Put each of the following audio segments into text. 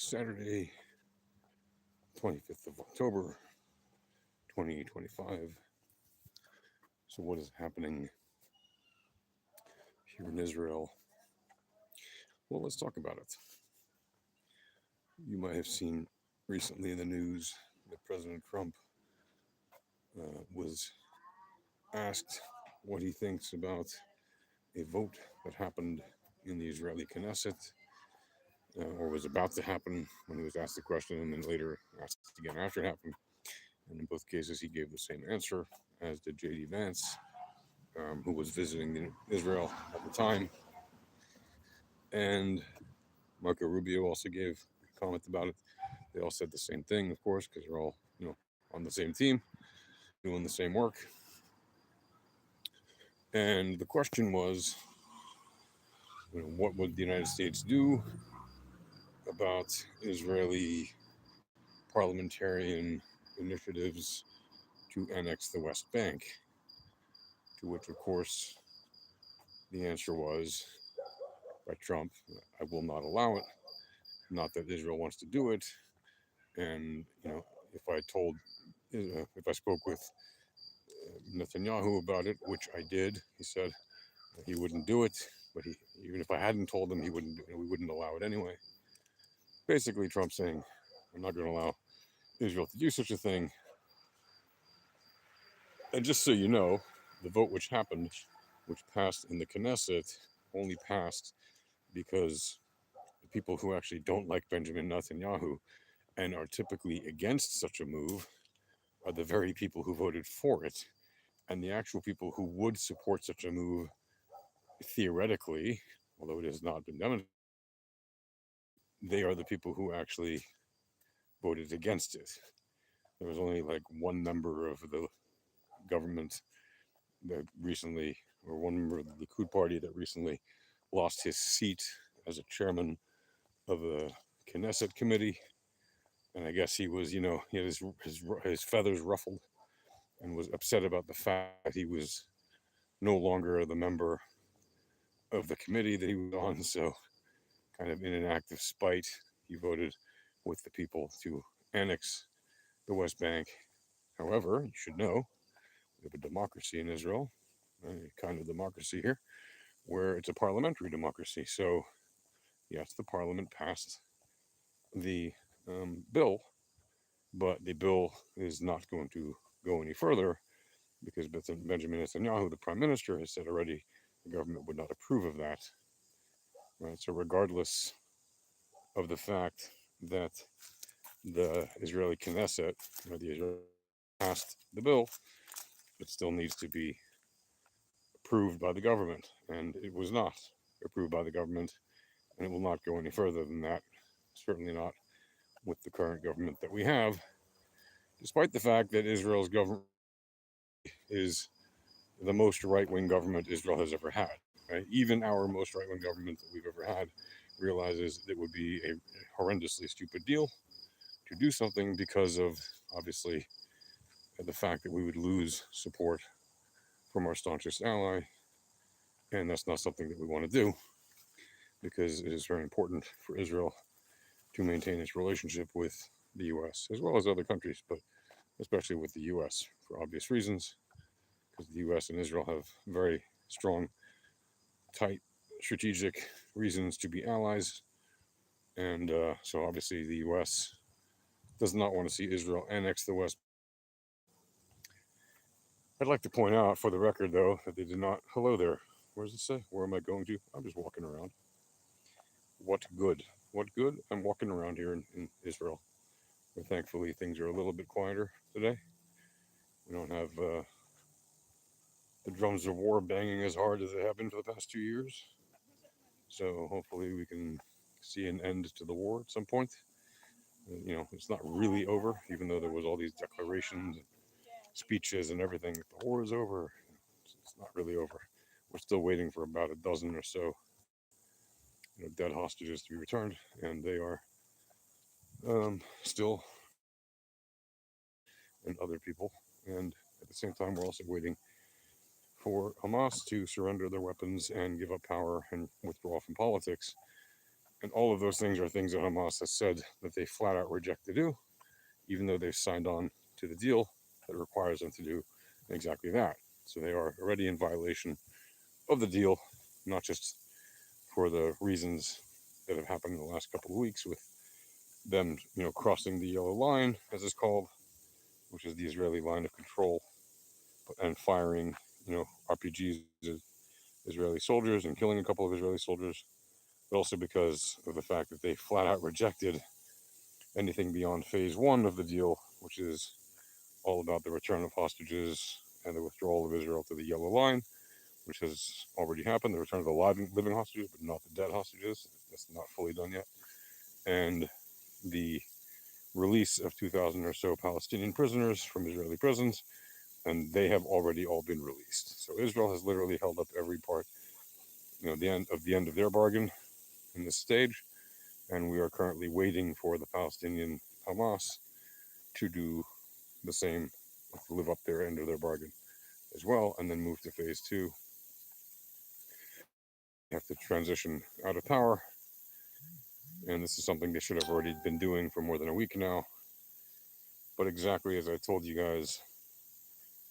Saturday, 25th of October, 2025. So, what is happening here in Israel? Well, let's talk about it. You might have seen recently in the news that President Trump was asked what he thinks about a vote that happened in the Israeli Knesset, or was about to happen when he was asked the question, and then later asked again after it happened. And in both cases, he gave the same answer, as did J.D. Vance, who was visiting Israel at the time. And Marco Rubio also gave a comment about it. They all said the same thing, of course, because they're all, on the same team, doing the same work. And the question was, what would the United States do about Israeli parliamentarian initiatives to annex the West Bank? To which, of course, the answer was by Trump, I will not allow it. Not that Israel wants to do it. And, if I spoke with Netanyahu about it, which I did, he said he wouldn't do it. But even if I hadn't told him, he wouldn't. We wouldn't allow it anyway. Basically, Trump saying, I'm not going to allow Israel to do such a thing. And just so you know, the vote which happened, which passed in the Knesset, only passed because the people who actually don't like Benjamin Netanyahu and are typically against such a move are the very people who voted for it. And the actual people who would support such a move, theoretically, although it has not been demonstrated, they are the people who actually voted against it. There was only like one member of the government that recently, or one member of the Likud party that recently lost his seat as a chairman of the Knesset committee. And I guess he was, he had his feathers ruffled and was upset about the fact that he was no longer the member of the committee that he was on. So, kind of in an act of spite, he voted with the people to annex the West Bank. However, you should know we have a democracy in Israel, a kind of democracy here, where it's a parliamentary democracy. So, yes, the parliament passed the bill, but the bill is not going to go any further because Benjamin Netanyahu, the prime minister, has said already the government would not approve of that. Right. So, regardless of the fact that the Israeli Knesset, or the Israeli passed the bill, it still needs to be approved by the government, and it was not approved by the government, and it will not go any further than that. Certainly not with the current government that we have, despite the fact that Israel's government is the most right-wing government Israel has ever had. Right? Even our most right-wing government that we've ever had realizes it would be a horrendously stupid deal to do something because of, obviously, the fact that we would lose support from our staunchest ally, and that's not something that we want to do because it is very important for Israel to maintain its relationship with the U.S. as well as other countries, but especially with the U.S. for obvious reasons, because the U.S. and Israel have very strong, tight strategic reasons to be allies, and so obviously the U.S. does not want to see Israel annex the West. I'd like to point out, for the record, though, that they did not. Hello there. Where does it say? Where am I going to? I'm just walking around. What good? What good? I'm walking around here in Israel, where thankfully things are a little bit quieter today. We don't have the drums of war banging as hard as they have been for the past 2 years. So hopefully we can see an end to the war at some point. It's not really over, even though there was all these declarations, speeches, and everything. The war is over. It's not really over. We're still waiting for about a dozen or so, dead hostages to be returned, and they are still, and other people. And at the same time, we're also waiting for Hamas to surrender their weapons and give up power and withdraw from politics. And all of those things are things that Hamas has said that they flat out reject to do, even though they've signed on to the deal that requires them to do exactly that. So they are already in violation of the deal, not just for the reasons that have happened in the last couple of weeks with them, crossing the yellow line, as it's called, which is the Israeli line of control, and firing, RPGs at Israeli soldiers and killing a couple of Israeli soldiers, but also because of the fact that they flat out rejected anything beyond phase one of the deal, which is all about the return of hostages and the withdrawal of Israel to the yellow line, which has already happened, the return of the living hostages, but not the dead hostages. That's not fully done yet. And the release of 2,000 or so Palestinian prisoners from Israeli prisons, and they have already all been released. So Israel has literally held up every part, the end of their bargain in this stage, and we are currently waiting for the Palestinian Hamas to do the same, to live up their end of their bargain as well, and then move to phase two. They have to transition out of power, and this is something they should have already been doing for more than a week now. But exactly as I told you guys,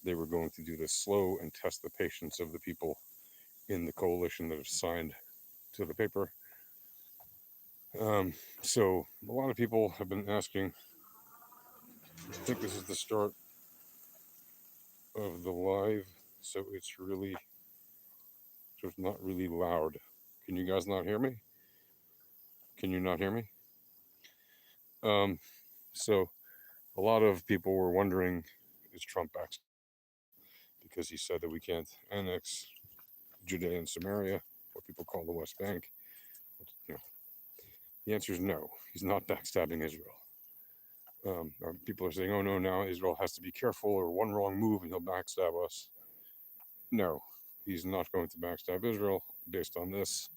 they were going to do this slow and test the patience of the people in the coalition that have signed to the paper. So a lot of people have been asking. I think this is the start of the live, so it's not really loud. Can you guys not hear me? Can you not hear me? So a lot of people were wondering, is Trump back? Because he said that we can't annex Judea and Samaria, what people call the West Bank. You know, the answer is no. He's not backstabbing Israel. People are saying, oh no, now Israel has to be careful, or one wrong move and he'll backstab us. No, he's not going to backstab Israel based on this.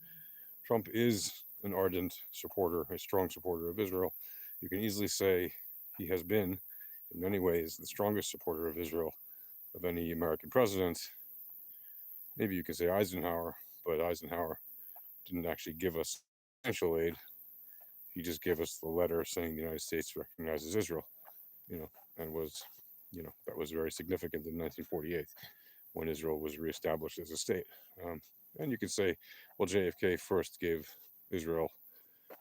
Trump is an ardent supporter, a strong supporter of Israel. You can easily say he has been, in many ways, the strongest supporter of Israel of any American president. Maybe you could say Eisenhower, but Eisenhower didn't actually give us financial aid. He just gave us the letter saying the United States recognizes Israel, and that was very significant in 1948 when Israel was reestablished as a state. And you could say, well, JFK first gave Israel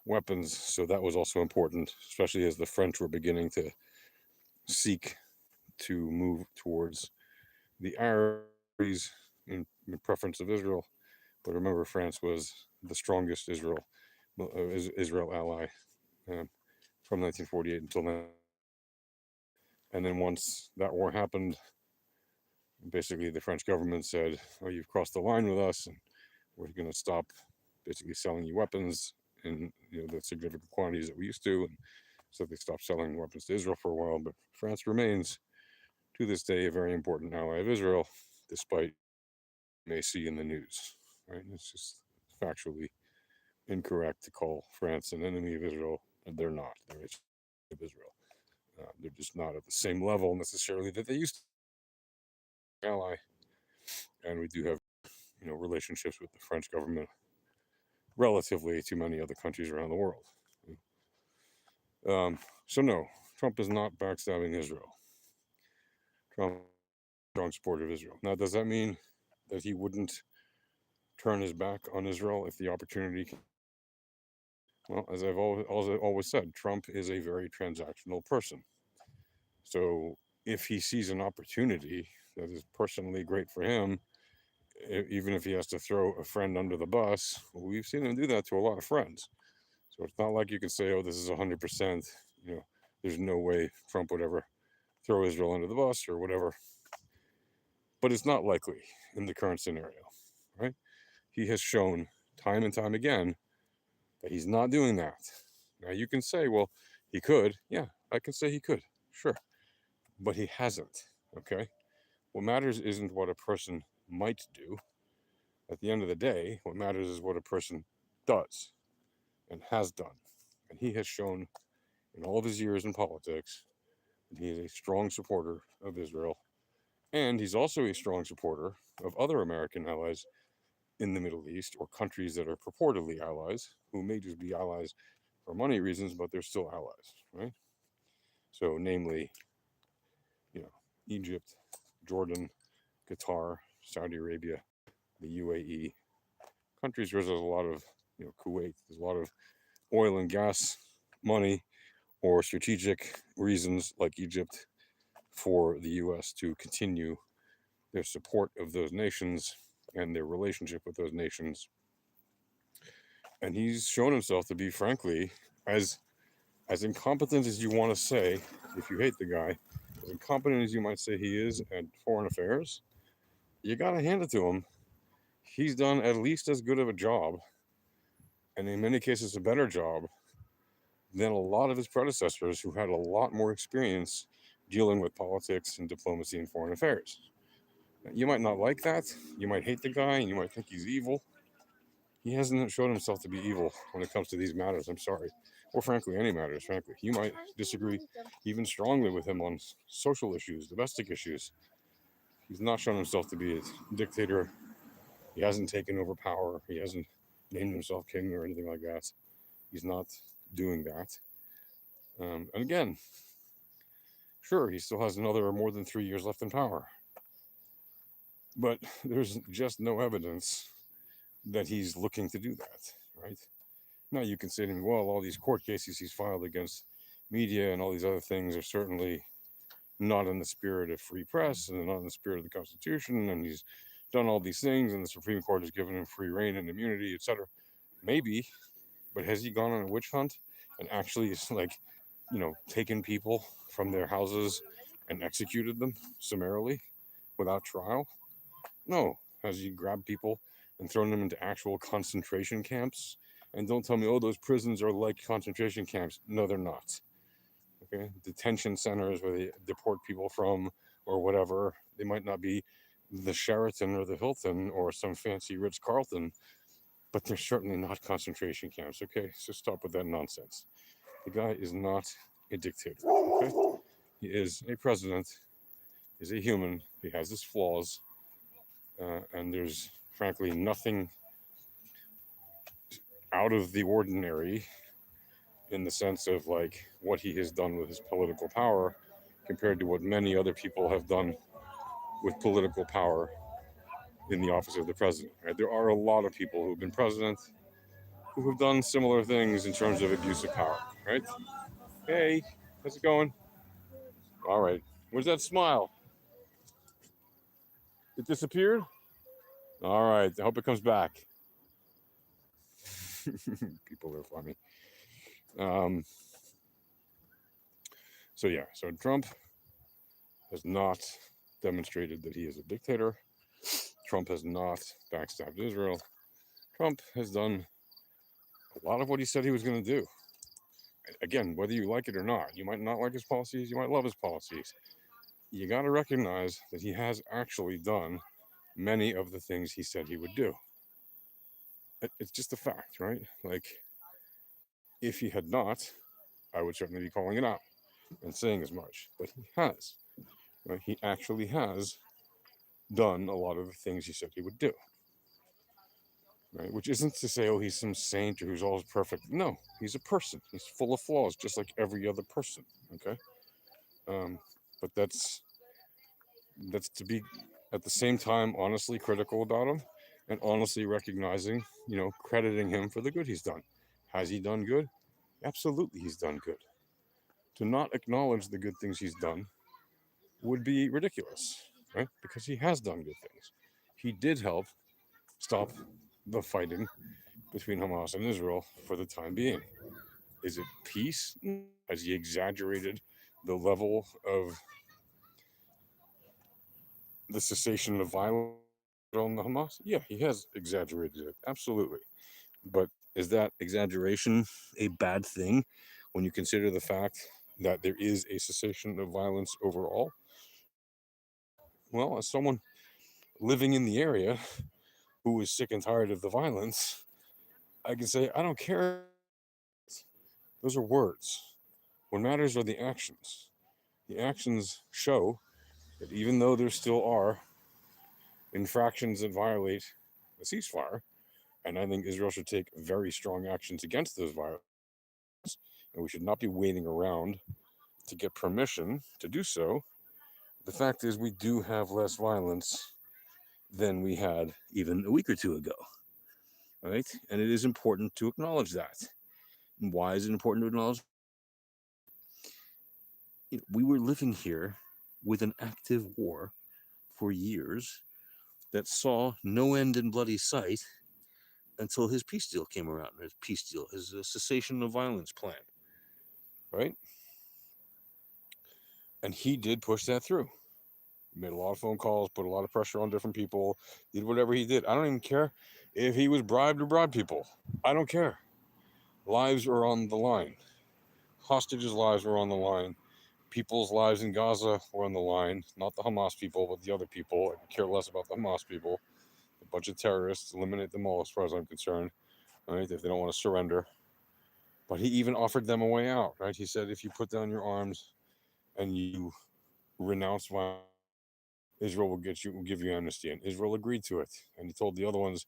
weapons, so that was also important, especially as the French were beginning to seek to move towards the Arabs in preference of Israel. But remember, France was the strongest Israel ally from 1948 until now. And then once that war happened, basically the French government said, "Oh, you've crossed the line with us, and we're going to stop basically selling you weapons in the significant quantities that we used to." And so they stopped selling weapons to Israel for a while. But France remains, to this day, a very important ally of Israel, despite what you may see in the news. Right? It's just factually incorrect to call France an enemy of Israel, and they're not. They're an enemy of Israel. They're just not at the same level necessarily that they used to be an ally. And we do have, relationships with the French government relatively to many other countries around the world. So no, Trump is not backstabbing Israel. Trump is a strong supporter of Israel. Now, does that mean that he wouldn't turn his back on Israel if the opportunity came? Well, as I've always said, Trump is a very transactional person. So if he sees an opportunity that is personally great for him, even if he has to throw a friend under the bus, well, we've seen him do that to a lot of friends. So it's not like you can say, oh, this is 100%, there's no way Trump would ever throw Israel under the bus or whatever. But it's not likely in the current scenario, right? He has shown time and time again that he's not doing that. Now you can say, well, he could. Yeah, I can say he could. Sure. But he hasn't, okay? What matters isn't what a person might do. At the end of the day, what matters is what a person does and has done. And he has shown in all of his years in politics that he is a strong supporter of Israel. And he's also a strong supporter of other American allies in the Middle East, or countries that are purportedly allies, who may just be allies for money reasons, but they're still allies, right? So, namely, you know, Egypt, Jordan, Qatar, Saudi Arabia, the UAE, countries where there's a lot of, Kuwait, there's a lot of oil and gas money, or strategic reasons like Egypt for the US to continue their support of those nations and their relationship with those nations. And he's shown himself to be, frankly, as incompetent as you want to say, if you hate the guy, as incompetent as you might say he is at foreign affairs, you got to hand it to him. He's done at least as good of a job, and in many cases, a better job than a lot of his predecessors who had a lot more experience dealing with politics and diplomacy and foreign affairs. You might not like that. You might hate the guy, and you might think he's evil. He hasn't shown himself to be evil when it comes to these matters. I'm sorry. Or frankly, any matters, frankly. You might disagree even strongly with him on social issues, domestic issues. He's not shown himself to be a dictator. He hasn't taken over power. He hasn't named himself king or anything like that. He's not doing that. And again, sure, he still has another more than 3 years left in power. But there's just no evidence that he's looking to do that, right? Now you can say to me, well, all these court cases he's filed against media and all these other things are certainly not in the spirit of free press and not in the spirit of the Constitution, and he's done all these things and the Supreme Court has given him free reign and immunity, etc. Maybe, but has he gone on a witch hunt and actually taken people from their houses and executed them summarily without trial? No. Has he grabbed people and thrown them into actual concentration camps? And don't tell me, oh, those prisons are like concentration camps. No, they're not. Okay, detention centers where they deport people from, or whatever. They might not be the Sheraton or the Hilton or some fancy Ritz Carlton, but they're certainly not concentration camps. Okay, so stop with that nonsense. The guy is not a dictator. Okay, he is a president. He's a human. He has his flaws, and there's frankly nothing out of the ordinary in the sense of like what he has done with his political power compared to what many other people have done with political power in the office of the president. Right? There are a lot of people who've been president who have done similar things in terms of abuse of power. Right? Hey, how's it going? All right. Where's that smile? It disappeared? All right. I hope it comes back. People are funny. Um, so Trump has not demonstrated that he is a dictator. Trump has not backstabbed Israel. Trump has done a lot of what he said he was going to do. Again, whether you like it or not, you might not like his policies, you might love his policies. You got to recognize that he has actually done many of the things he said he would do. It's just a fact, right? Like, if he had not, I would certainly be calling it out and saying as much. But he has. Right? He actually has done a lot of the things he said he would do. Right? Which isn't to say, oh, he's some saint or who's always perfect. No, he's a person. He's full of flaws, just like every other person. Okay, but that's to be at the same time honestly critical about him and honestly recognizing, crediting him for the good he's done. Has he done good? Absolutely, he's done good. To not acknowledge the good things he's done would be ridiculous, right? Because he has done good things. He did help stop the fighting between Hamas and Israel for the time being. Is it peace? Has he exaggerated the level of the cessation of violence on the Hamas? Yeah, he has exaggerated it. Absolutely. But is that exaggeration a bad thing when you consider the fact that there is a cessation of violence overall? Well, as someone living in the area who is sick and tired of the violence, I can say, I don't care. Those are words. What matters are the actions. The actions show that even though there still are infractions that violate a ceasefire. And I think Israel should take very strong actions against those violations. And we should not be waiting around to get permission to do so. The fact is, we do have less violence than we had even a week or two ago, right? And it is important to acknowledge that. And why is it important to acknowledge? We were living here with an active war for years that saw no end in bloody sight until his peace deal came around. His cessation of violence plan, right? And he did push that through. He made a lot of phone calls, put a lot of pressure on different people, did whatever he did. I don't even care if he was bribed to bribe people. I don't care. Lives are on the line. Hostages' lives were on the line. People's lives in Gaza were on the line. Not the Hamas people, but the other people. I could care less about the Hamas people. A bunch of terrorists, eliminate them all as far as I'm concerned, right? If they don't want to surrender. But he even offered them a way out, right? He said, if you put down your arms and you renounce violence, Israel will give you amnesty. And Israel agreed to it. And he told the other ones,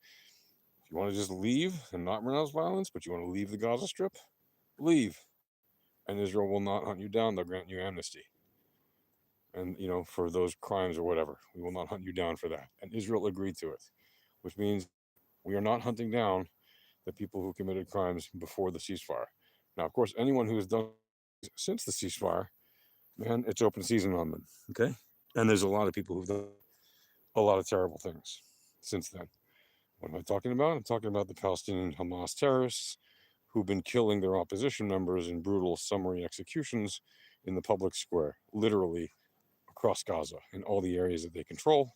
if you want to just leave and not renounce violence, but you want to leave the Gaza Strip, leave. And Israel will not hunt you down. They'll grant you amnesty. And, for those crimes or whatever, we will not hunt you down for that. And Israel agreed to it, which means we are not hunting down the people who committed crimes before the ceasefire. Now, of course, anyone who has done since the ceasefire, man, it's open season on them. Okay. And there's a lot of people who've done a lot of terrible things since then. What am I talking about? I'm talking about the Palestinian Hamas terrorists who've been killing their opposition members in brutal summary executions in the public square, literally across Gaza in all the areas that they control.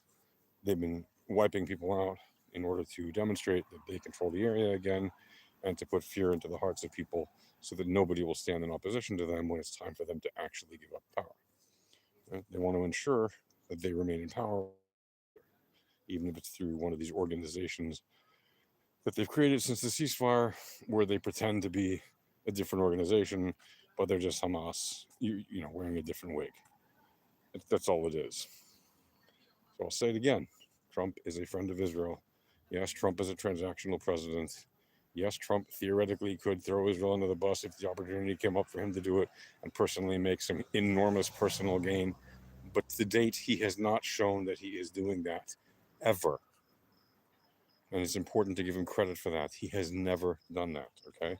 They've been wiping people out in order to demonstrate that they control the area again and to put fear into the hearts of people so that nobody will stand in opposition to them when it's time for them to actually give up power. Right? They want to ensure that they remain in power, even if it's through one of these organizations that they've created since the ceasefire, where they pretend to be a different organization, but they're just Hamas, wearing a different wig. That's all it is. So I'll say it again. Trump is a friend of Israel. Yes, Trump is a transactional president. Yes, Trump theoretically could throw Israel under the bus if the opportunity came up for him to do it and personally make some enormous personal gain. But to date, he has not shown that he is doing that ever. And it's important to give him credit for that. He has never done that, okay?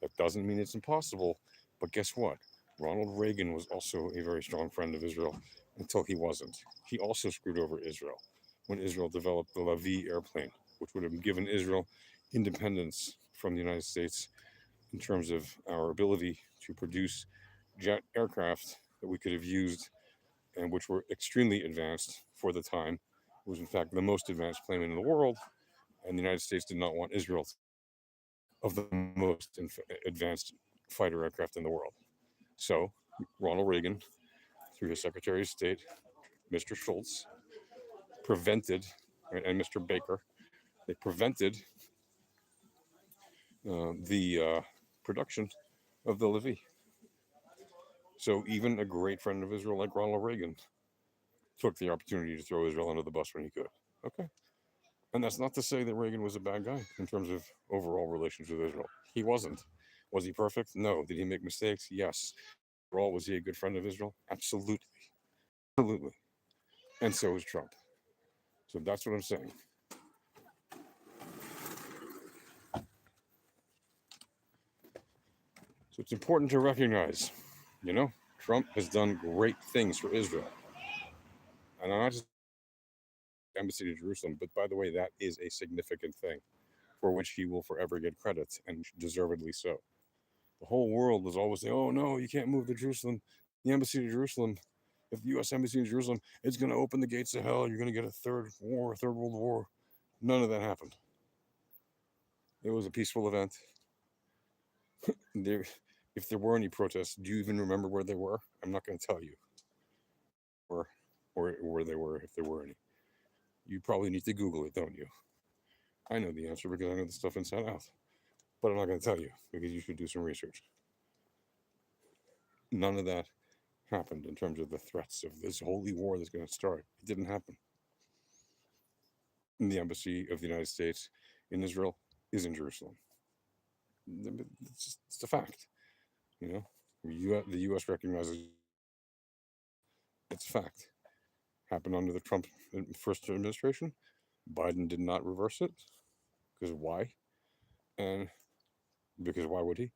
That doesn't mean it's impossible. But guess what? Ronald Reagan was also a very strong friend of Israel until he wasn't. He also screwed over Israel when Israel developed the Lavi airplane, which would have given Israel independence from the United States in terms of our ability to produce jet aircraft that we could have used and which were extremely advanced for the time. It was, in fact, the most advanced plane in the world, and the United States did not want Israel of the most advanced fighter aircraft in the world. So Ronald Reagan, through his Secretary of State, Mr. Schultz, prevented, and Mr. Baker, they prevented the production of the Levy. So even a great friend of Israel like Ronald Reagan took the opportunity to throw Israel under the bus when he could. Okay. And that's not to say that Reagan was a bad guy in terms of overall relations with Israel. He wasn't. Was he perfect? No. Did he make mistakes? Yes. Overall, was he a good friend of Israel? Absolutely. Absolutely. And so is Trump. So that's what I'm saying. So it's important to recognize, Trump has done great things for Israel. And I'm not just embassy to Jerusalem, but by the way, that is a significant thing for which he will forever get credit, and deservedly so. The whole world was always saying, oh no, you can't move to Jerusalem. The embassy to Jerusalem, if the U.S. embassy in Jerusalem, it's going to open the gates of hell. You're going to get a third world war. None of that happened. It was a peaceful event. If there were any protests, do you even remember where they were? I'm not going to tell you. Or where they were, if there were any. You probably need to Google it, don't you? I know the answer because I know the stuff inside out. But I'm not going to tell you because you should do some research. None of that happened in terms of the threats of this holy war that's going to start. It didn't happen. the embassy of the United States in Israel is in Jerusalem. It's a fact. You know, the U.S. recognizes it's a fact. Happened under the Trump first administration. Biden did not reverse it because why? And because why would he?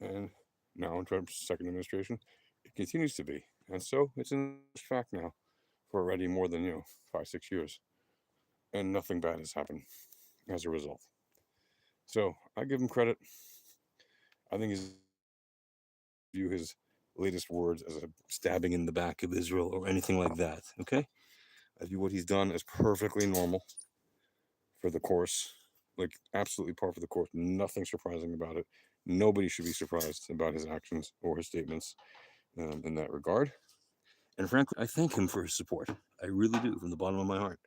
And now in Trump's second administration, it continues to be. And so it's in fact now for already more than 5-6 years, and nothing bad has happened as a result. So I give him credit. I think his view his latest words as a stabbing in the back of Israel or anything like that. Okay, I view what he's done as perfectly normal for the course, like absolutely par for the course. Nothing surprising about it. Nobody should be surprised about his actions or his statements in that regard. And frankly, I thank him for his support. I really do, from the bottom of my heart.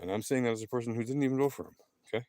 And I'm saying that as a person who didn't even vote for him. Okay,